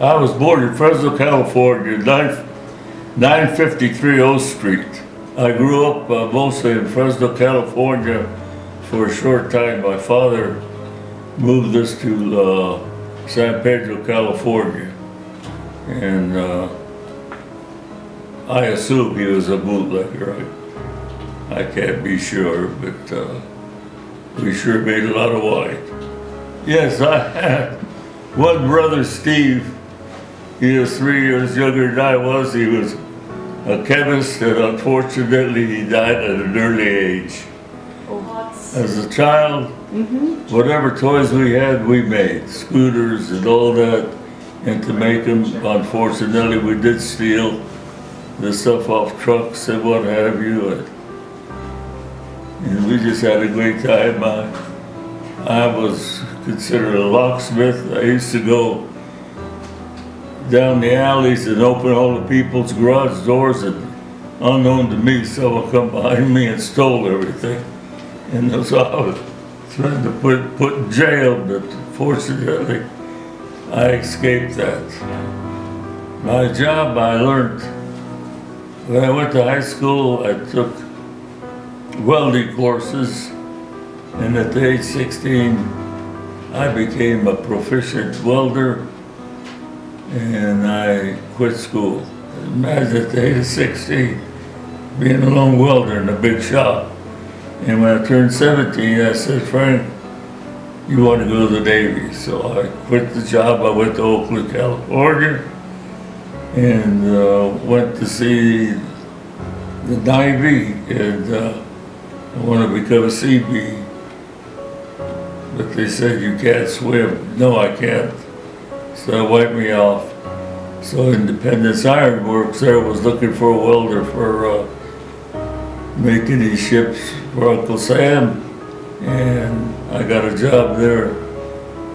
I was born in Fresno, California, 953 O Street. I grew up mostly in Fresno, California for a short time. My father moved us to San Pedro, California. And I assume he was a bootlegger. I can't be sure, but we sure made a lot of wine. Yes, I had one brother, Steve. He was 3 years younger than I was. He was a chemist, and unfortunately he died at an early age. As a child, whatever toys we had, we made. Scooters and all that. And to make them, unfortunately, we did steal the stuff off trucks and what have you. And we just had a great time. I was considered a locksmith. I used to go down the alleys and open all the people's garage doors, and unknown to me, someone come behind me and stole everything. And that's why I was threatened to put in jail, but fortunately, I escaped that. My job, I learned, when I went to high school, I took welding courses, and at the age 16, I became a proficient welder, and I quit school. Imagine at the age of 16, being a lone welder in a big shop. And when I turned 17, I said, Frank, you want to go to the Navy? So I quit the job. I went to Oakland, California, and went to see the Navy, and I want to become a Seabee. But they said, you can't swim. No, I can't. So they wiped me off. So Independence Iron Works there was looking for a welder for making these ships for Uncle Sam. And I got a job there,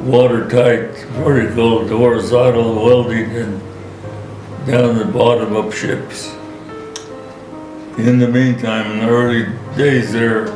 watertight, vertical to horizontal welding, and down the bottom of ships. In the meantime, in the early days there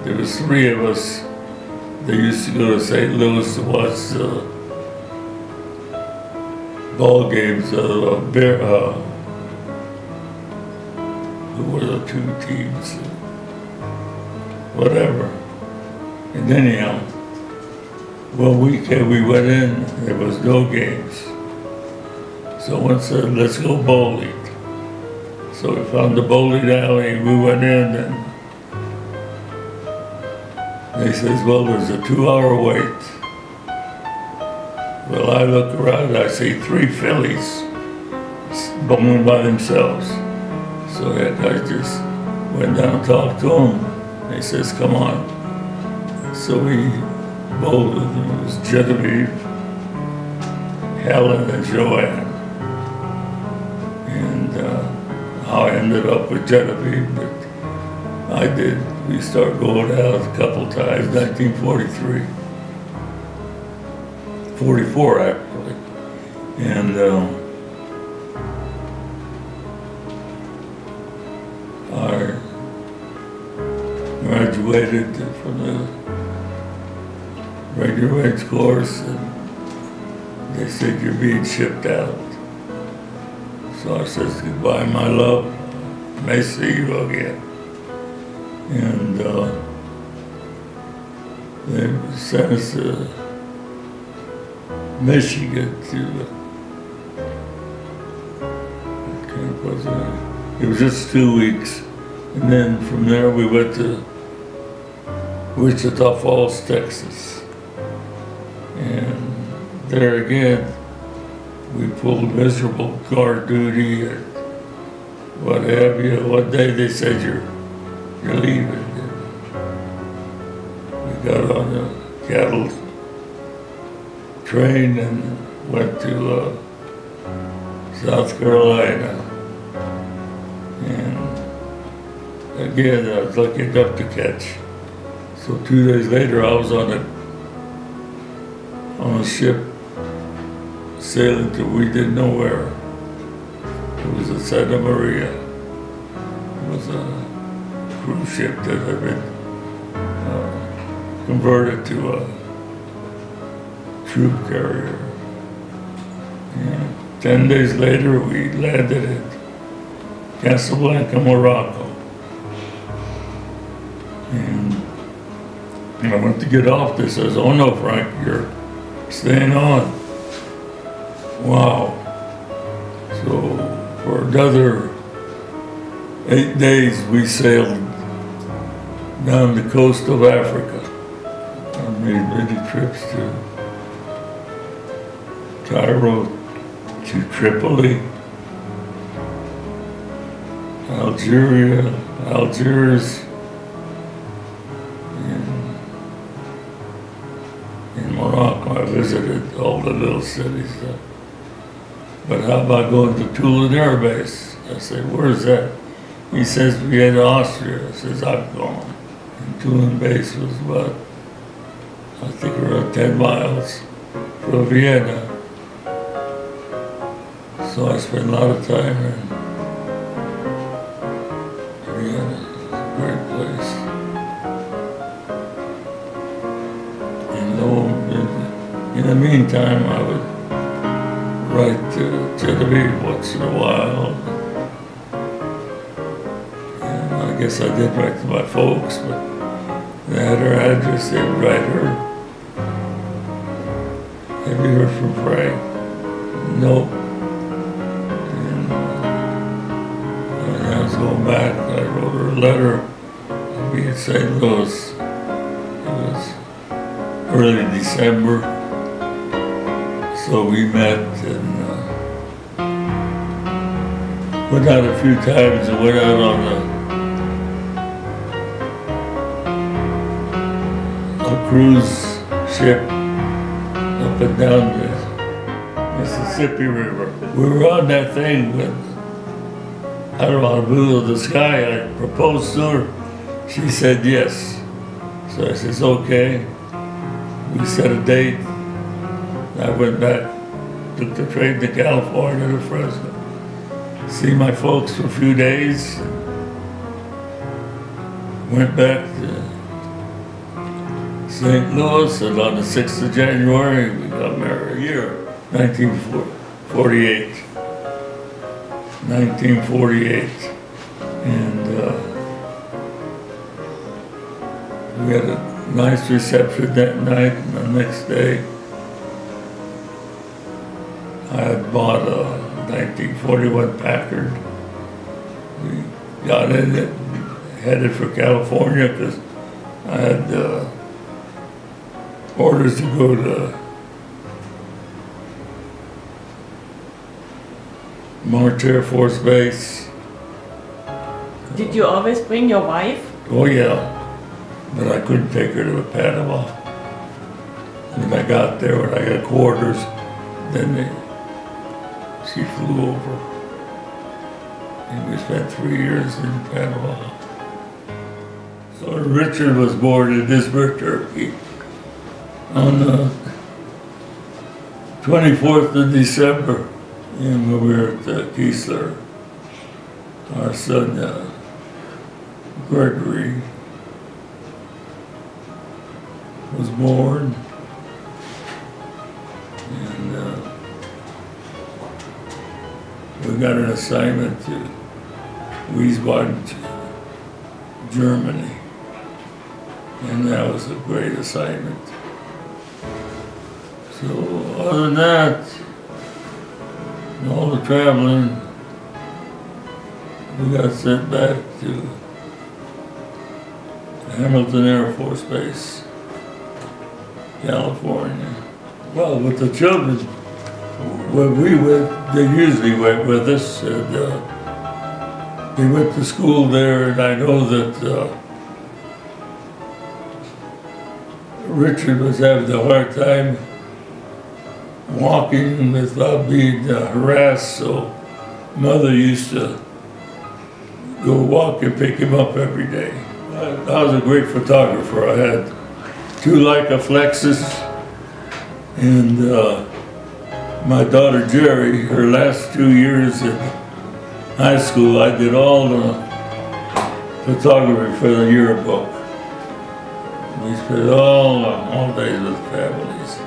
was 3 of us. They used to go to St. Louis to watch the ball games. Who were the 2 teams? Whatever. And anyhow, one weekend we went in, there was no games. So one said, let's go bowling. So we found the bowling alley, we went in, and they says, well, there's a 2-hour wait. Well, I look around, I see 3 fillies bowling by themselves. So I just went down and talked to them. They says, come on. So we bowled, and it was Genevieve, Helen, and Joanne. And how I ended up with Genevieve, but I did. We started going out a couple times, 1943. 44, actually. And I graduated from the regular range course, and they said, you're being shipped out. So I says, goodbye, my love. May see you again. And they sent us to Michigan it was just 2 weeks. And then from there we went to Wichita Falls, Texas. And there again, we pulled miserable guard duty and what have you. One day they said, you're leaving. And we got on a cattle train and went to South Carolina. And again, I was lucky enough to catch. So 2 days later, I was on a ship sailing to we didn't know where. It was at Santa Maria. It was a cruise ship that had been converted to a troop carrier. And 10 days later, we landed at Casablanca, Morocco. And I went to get off. They says, "Oh no, Frank, you're staying on." Wow. So for another 8 days, we sailed down the coast of Africa. I made many trips to Cairo, to Tripoli, Algeria, Algiers, in Morocco. I visited all the little cities. But how about going to Tulan Air Base? I said, "Where's that?" He says, "Vienna, Austria." I says, "I've gone." And Tulan Base was about, I think, around 10 miles from Vienna. So I spent a lot of time in Vienna. It's a great place. And in the meantime, I would write to Genevieve once in a while. And I guess I did write to my folks, but they had her address, they would write her. "Have you heard from Frank?" "Nope." And I was going back, I wrote her a letter. I'll be in St. Louis. It was early December. So we met and went out a few times and went out on a cruise ship up and down the Mississippi River. We were on that thing with, I don't know, blue of the sky. I proposed to her. She said yes. So I says, "Okay." We set a date. I went back, took the train to California to Fresno, see my folks for a few days, went back to St. Louis, and on the 6th of January, we got married. Year 1948. 1948. And we had a nice reception that night, and the next day, I had bought a 1941 Packard. We got in it, headed for California because I had orders to go to March Air Force Base. Did you always bring your wife? Oh yeah, but I couldn't take her to Panama. When I got there, when I got quarters, then she flew over. And we spent 3 years in Panama. So Richard was born in Izmir, Turkey on the 24th of December. And when we were at Keesler, our son Gregory was born. And we got an assignment to Wiesbaden, Germany. And that was a great assignment. So other than that, all the traveling, we got sent back to Hamilton Air Force Base, California. Well, with the children, when we went, they usually went with us, and they went to school there, and I know that Richard was having a hard time walking without being harassed, so Mother used to go walk and pick him up every day. I was a great photographer. I had 2 Leica Flexes, and my daughter Jerry, her last 2 years in high school, I did all the photography for the yearbook. We spent all days with families.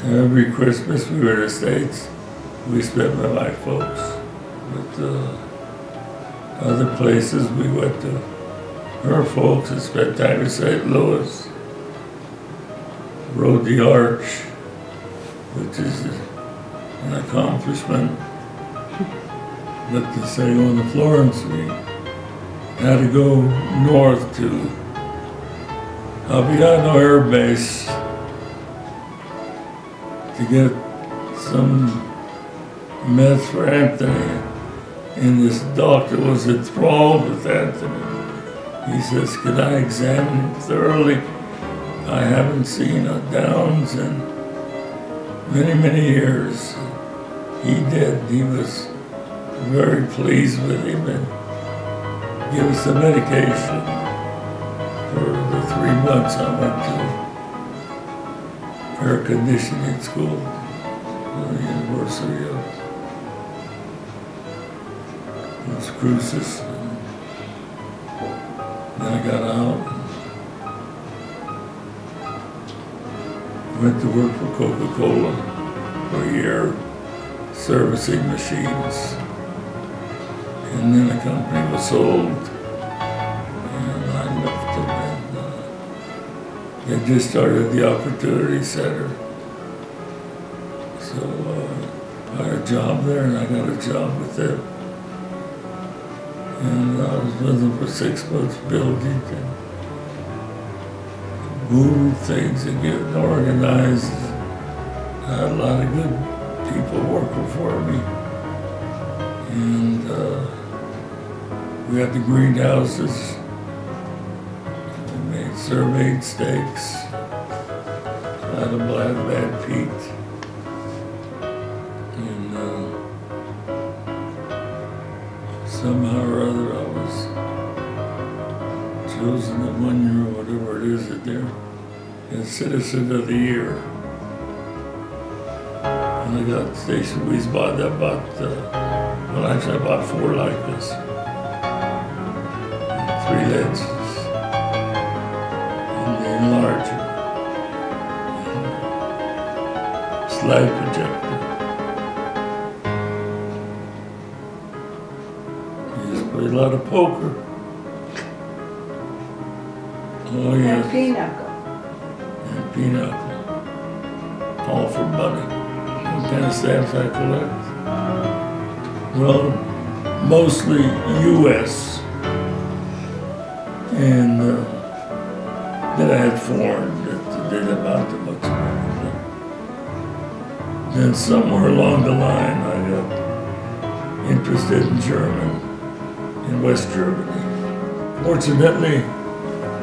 Every Christmas we were in the States, we spent with my folks. But other places we went to her folks and spent time in St. Louis. Rode the Arch, which is an accomplishment. But to say on the Florence, we had to go north to Aviano Air Base to get some meds for Anthony. And this doctor was enthralled with Anthony. He says, "Can I examine him thoroughly? I haven't seen a Downs in many, many years." He did. He was very pleased with him and gave us the medication for the 3 months I went to air conditioning school at the University of Las Cruces. Then I got out and went to work for Coca-Cola for a year, servicing machines. And then the company was sold, and I left them, and they just started the Opportunity Center. So I had a job there, and I got a job with them. And I was with them for 6 months building and moving things and getting organized. I had a lot of good people working for me. And we had the greenhouses. We made surveyed steaks out of Black Bad Pete. And somehow or other I was chosen the 1 year or whatever it is that they're Citizen of the Year. And I got Station Weeds bought well actually I bought 4 Leicas, 3 lenses, and the enlarger, slide projector. I used to play a lot of poker. Oh yes. And pinochle. And pinochle. All for money. What kind of stamps I collect? Well, mostly U.S. And then I had foreign that didn't amount to much money. Then somewhere along the line I got interested in German, in West Germany. Fortunately,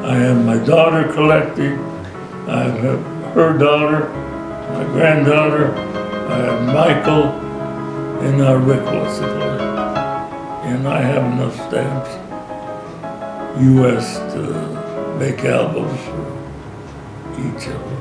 I have my daughter collecting, I have her daughter, my granddaughter, I have Michael, and now Rick wants to collect. And I have enough stamps, U.S., to make albums for each of them.